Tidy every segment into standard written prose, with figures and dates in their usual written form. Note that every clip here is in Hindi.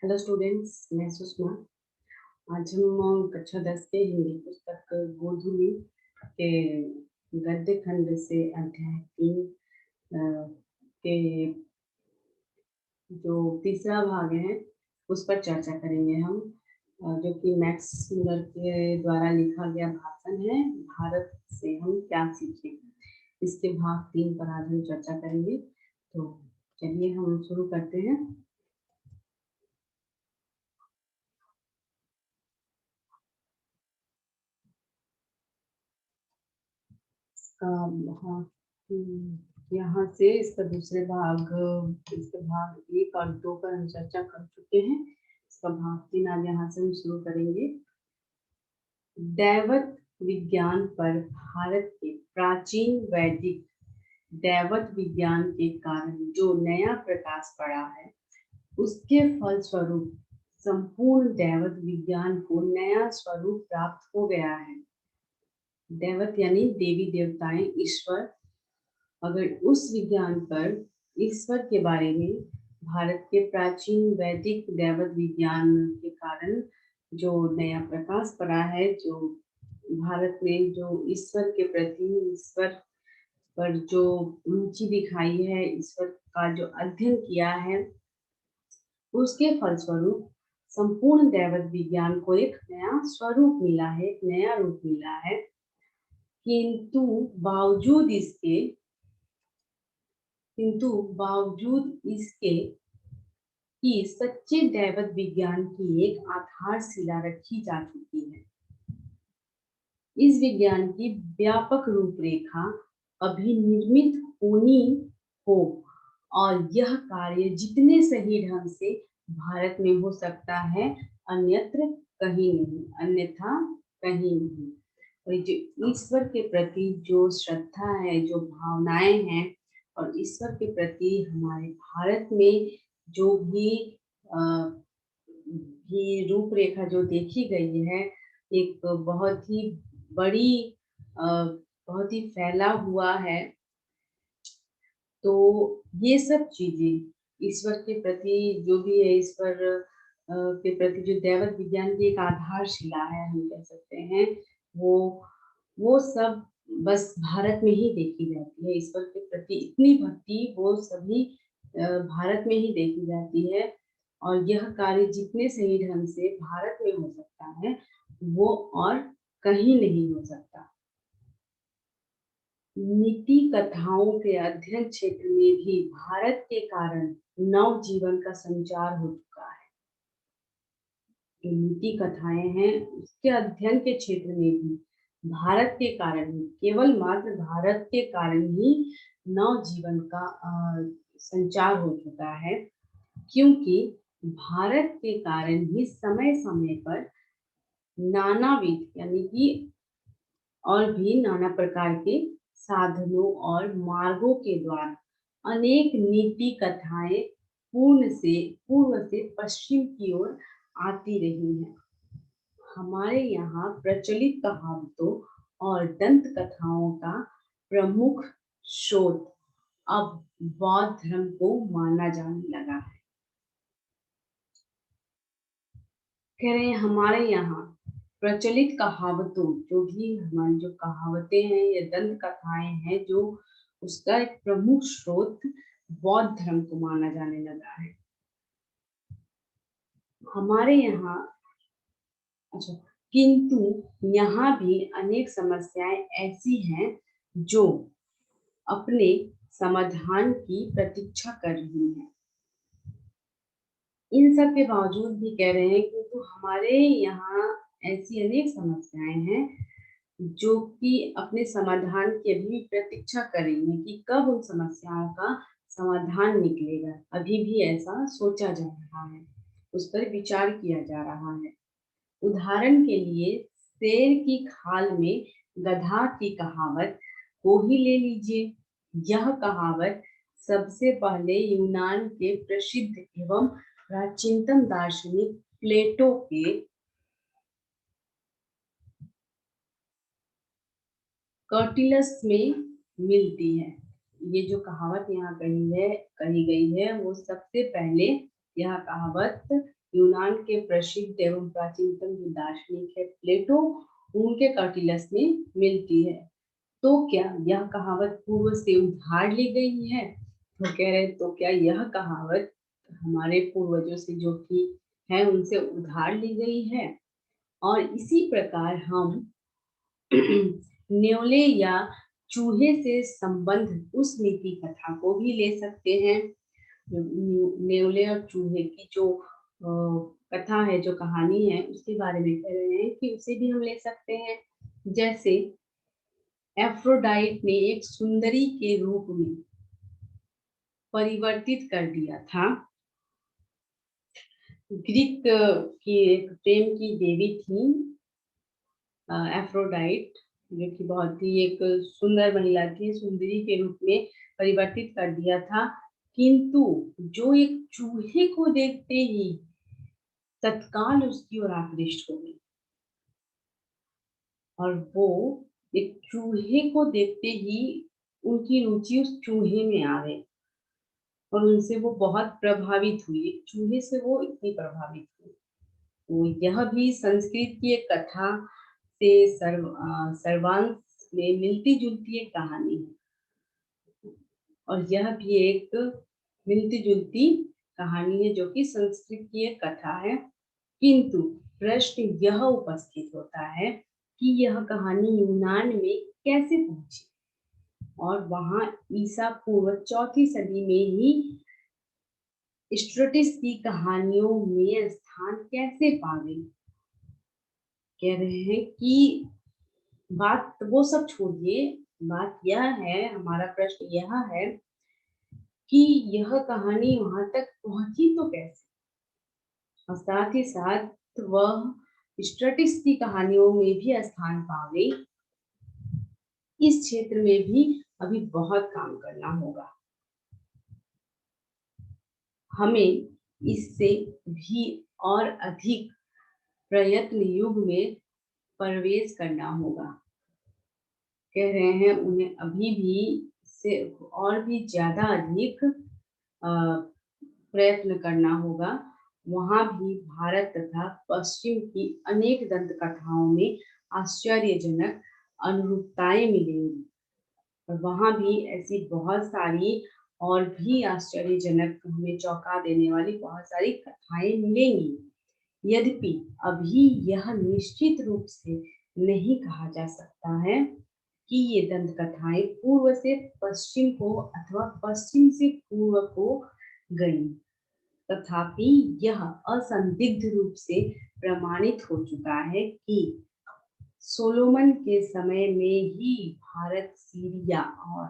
हेलो स्टूडेंट्स, मैं सुषमा। आज हम कक्षा 10 के हिंदी पुस्तक गोधूली के गद्य खंड से अध्याय 3 के जो तीसरा भाग है उस पर चर्चा करेंगे हम, जो कि मैक्स मुलर के द्वारा लिखा गया भाषण है, भारत से हम क्या सीखें। इसके भाग 3 पर आज हम चर्चा करेंगे। तो चलिए हम शुरू करते हैं। हाँ, यहाँ से इसका दूसरे भाग, इसके भाग 1 और 2 पर हम चर्चा कर चुके हैं। इसका भाग 3 आज यहाँ से हम शुरू करेंगे। दैवत विज्ञान पर भारत के प्राचीन वैदिक दैवत विज्ञान के कारण जो नया प्रकाश पड़ा है, उसके फलस्वरूप संपूर्ण दैवत विज्ञान को नया स्वरूप प्राप्त हो गया है। दैवत यानी देवी देवताएं, ईश्वर। अगर उस विज्ञान पर, ईश्वर के बारे में, भारत के प्राचीन वैदिक दैवत विज्ञान के कारण जो नया प्रकाश पड़ा है, जो भारत में जो ईश्वर के प्रति, ईश्वर पर जो रुचि दिखाई है, ईश्वर का जो अध्ययन किया है, उसके फलस्वरूप संपूर्ण दैवत विज्ञान को एक नया स्वरूप मिला है, एक नया रूप मिला है। किंतु बावजूद इसके किंतु बावजूद इसके कि सच्चे दैवत विज्ञान की एक आधारशिला रखी जा चुकी है। इस विज्ञान की व्यापक रूपरेखा अभी निर्मित होनी हो, और यह कार्य जितने सही ढंग से भारत में हो सकता है, अन्यथा कहीं नहीं। और जो ईश्वर के प्रति जो श्रद्धा है, जो भावनाएं हैं, और ईश्वर के प्रति हमारे भारत में जो भी रूपरेखा जो देखी गई है, एक बहुत ही बड़ी, बहुत ही फैला हुआ है। तो ये सब चीजें ईश्वर के प्रति जो भी है, ईश्वर के प्रति जो दैवत विज्ञान की एक आधारशिला है, हम कह सकते हैं, वो सब बस भारत में ही देखी जाती है। ईश्वर के प्रति इतनी भक्ति वो सभी भारत में ही देखी जाती है। और यह कार्य जितने सही ढंग से भारत में हो सकता है, वो और कहीं नहीं हो सकता। नीति कथाओं के अध्ययन क्षेत्र में भी भारत के कारण नव जीवन का संचार हो चुका है। जो नीति कथाएं हैं, उसके अध्ययन के क्षेत्र में भी भारत के कारण ही, केवल मात्र भारत के कारण ही नव जीवन का संचार हो चुका है। क्योंकि भारत के कारण ही समय समय पर नानाविध यानी कि और भी नाना प्रकार के साधनों और मार्गों के द्वारा अनेक नीति कथाएं पूर्व से पश्चिम की ओर आती रही हैं। हमारे यहाँ प्रचलित कहावतों और दंत कथाओं का प्रमुख स्रोत अब बौद्ध धर्म को माना जाने लगा है। कह रहे हैं हमारे यहाँ प्रचलित कहावतों, जो भी हमारी जो कहावतें हैं या दंत कथाएं हैं, जो उसका एक प्रमुख स्रोत बौद्ध धर्म को माना जाने लगा है हमारे यहाँ। अच्छा, किंतु यहाँ भी अनेक समस्याएं ऐसी हैं जो अपने समाधान की प्रतीक्षा कर रही हैं। इन सब के बावजूद भी कह रहे हैं कि तो हमारे यहाँ ऐसी अनेक समस्याएं हैं जो कि अपने समाधान की अभी प्रतीक्षा कर रही हैं कि कब उन समस्याओं का समाधान निकलेगा। अभी भी ऐसा सोचा जा रहा है, उस पर विचार किया जा रहा है। उदाहरण के लिए शेर की खाल में गधा की कहावत को ही ले लीजिए। यह कहावत सबसे पहले यूनान के प्रसिद्ध एवं प्राचीनतम दार्शनिक प्लेटो के कर्टिलस में मिलती है। ये जो कहावत यहाँ कही गई है, वो सबसे पहले यह कहावत यूनान के प्रसिद्ध एवं प्राचीनतम जो दार्शनिक है प्लेटो, उनके कौटिल्य में मिलती है। तो क्या यह कहावत पूर्व से उधार ली गई है? तो कह रहे तो क्या यह कहावत हमारे पूर्वजों से जो कि है उनसे उधार ली गई है? और इसी प्रकार हम न्योले या चूहे से संबंध उस नीति कथा को भी ले सकते हैं। न्योले और चूहे की जो कथा है, जो कहानी है, उसके बारे में कह रहे हैं कि उसे भी हम ले सकते हैं। जैसे एफ्रोडाइट ने एक सुंदरी के रूप में परिवर्तित कर दिया था। ग्रीक की एक प्रेम की देवी थी एफ्रोडाइट, जो कि बहुत ही एक सुंदर महिला थी, सुंदरी के रूप में परिवर्तित कर दिया था। किंतु जो एक चूहे को देखते ही तत्काल उसकी ओर आकृष्ट हो गई, और वो एक चूहे को देखते ही उनकी रुचि उस चूहे में आ गई और उनसे वो बहुत प्रभावित हुई। एक चूहे से वो इतनी प्रभावित हुई। तो यह भी संस्कृत की एक कथा से सर्वांश में मिलती जुलती एक कहानी है, और यह भी एक मिलती जुलती कहानी है जो कि संस्कृत की एक कथा है। किंतु प्रश्न यह उपस्थित होता है कि यह कहानी यूनान में कैसे पहुंची, और वहां ईसा पूर्व 4वीं सदी में ही स्ट्रेटिस की कहानियों में स्थान कैसे पा गई। कह रहे हैं कि बात वो सब छोड़िए, बात यह है, हमारा प्रश्न यह है कि यह कहानी वहां तक पहुंची तो कैसे, और साथ ही साथ वह स्ट्रेटिस की कहानियों में भी स्थान पा गई। इस क्षेत्र में भी अभी बहुत काम करना होगा। हमें इससे भी और अधिक प्रयत्न युग में प्रवेश करना होगा। कह रहे हैं उन्हें अभी भी से और भी ज्यादा अधिक प्रयत्न करना होगा। वहां भी भारत तथा पश्चिम की अनेक दंत कथाओं में आश्चर्यजनक अनुरूपताएं मिलेंगी, और वहां भी ऐसी बहुत सारी और भी आश्चर्यजनक, हमें चौंका देने वाली बहुत सारी कथाएं मिलेंगी। यद्यपि अभी यह निश्चित रूप से नहीं कहा जा सकता है कि ये दंत कथाएं पूर्व से पश्चिम को अथवा पश्चिम से पूर्व को गई, तथापि यह असंदिग्ध रूप से प्रमाणित हो चुका है कि सोलोमन के समय में ही भारत, सीरिया और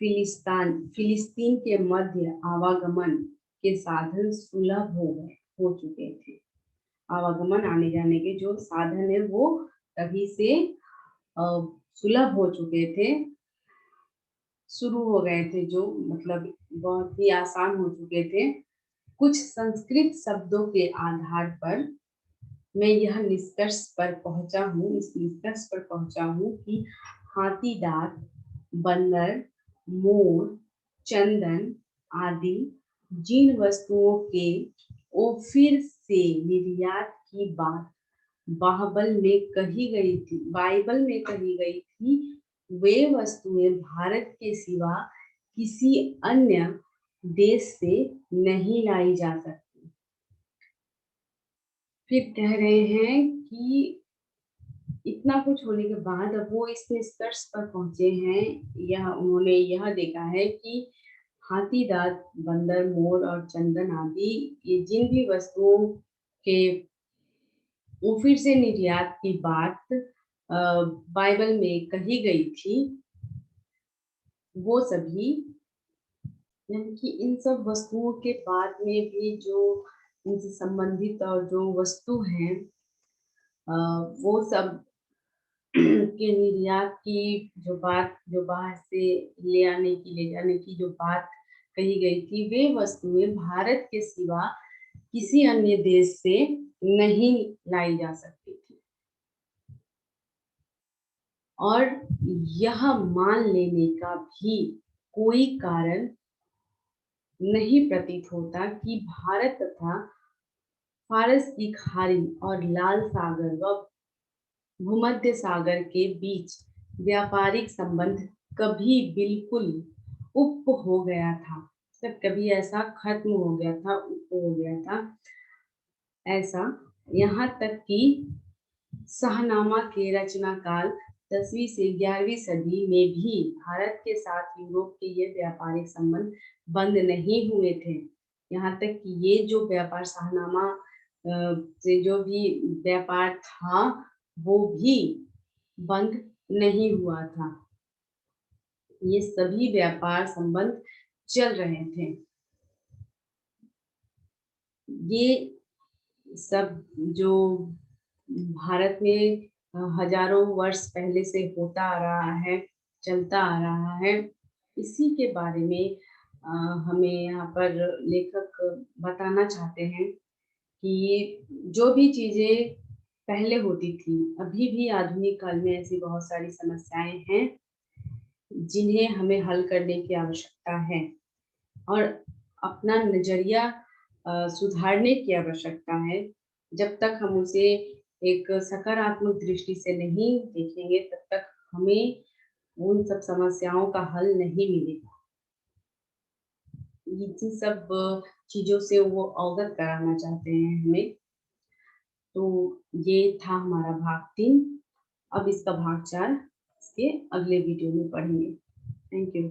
फिलिस्तीन के मध्य आवागमन के साधन सुलभ हो चुके थे। आवागमन, आने जाने के जो साधन है वो तभी से सुलभ हो चुके थे, शुरू हो गए थे, जो मतलब बहुत ही आसान हो चुके थे। कुछ संस्कृत शब्दों के आधार पर मैं यह निष्कर्ष पर पहुंचा हूँ, इस निष्कर्ष पर पहुंचा हूँ कि हाथी दांत, बंदर, मोर, चंदन आदि जिन वस्तुओं के ओफिर से निर्यात की बात बाइबल में कही गई थी, वे वस्तुएं भारत के सिवा किसी अन्य देश से नहीं लाई जा सकती। फिर कह रहे हैं कि इतना कुछ होने के बाद अब वो इस निष्कर्ष पर पहुंचे हैं, उन्होंने यह देखा है कि हाथी दांत, बंदर, मोर और चंदन आदि ये जिन भी वस्तुओं के फिर से निर्यात की बात बाइबल में कही गई थी, वो सभी, यानी कि इन सब वस्तुओं के बाद में भी जो इनसे संबंधित और जो वस्तु हैं, वो सब के निर्यात की जो बात, जो बाहर से ले जाने की जो बात कही गई थी, वे वस्तुएं भारत के सिवा किसी अन्य देश से नहीं लाई जा सकती थी। और यह मान लेने का भी कोई कारण नहीं प्रतीत होता कि भारत तथा फारस की खाड़ी और लाल सागर व भूमध्य सागर के बीच व्यापारिक संबंध कभी बिल्कुल उप हो गया था, मतलब कभी ऐसा खत्म हो गया था, उप हो गया था ऐसा, यहाँ तक कि शाहनामा के रचना काल 10वीं से 11वीं सदी में भी भारत के साथ यूरोप के ये व्यापारिक संबंध बंद नहीं हुए थे। यहाँ तक कि ये जो व्यापार शाहनामा से जो भी व्यापार था वो भी बंद नहीं हुआ था। ये सभी व्यापार संबंध चल रहे थे। ये सब जो भारत में हजारों वर्ष पहले से होता आ रहा है, चलता आ रहा है, इसी के बारे में हमें यहाँ पर लेखक बताना चाहते हैं कि जो भी चीजें पहले होती थी, अभी भी आधुनिक काल में ऐसी बहुत सारी समस्याएं हैं जिन्हें हमें हल करने की आवश्यकता है और अपना नजरिया सुधारने की आवश्यकता है। जब तक हम उसे एक सकारात्मक दृष्टि से नहीं देखेंगे तब तक हमें उन सब समस्याओं का हल नहीं मिलेगा। इन सब चीजों से वो अवगत कराना चाहते हैं हमें। तो ये था हमारा भाग 3। अब इसका भाग 4 इसके अगले वीडियो में पढ़ेंगे। Thank you.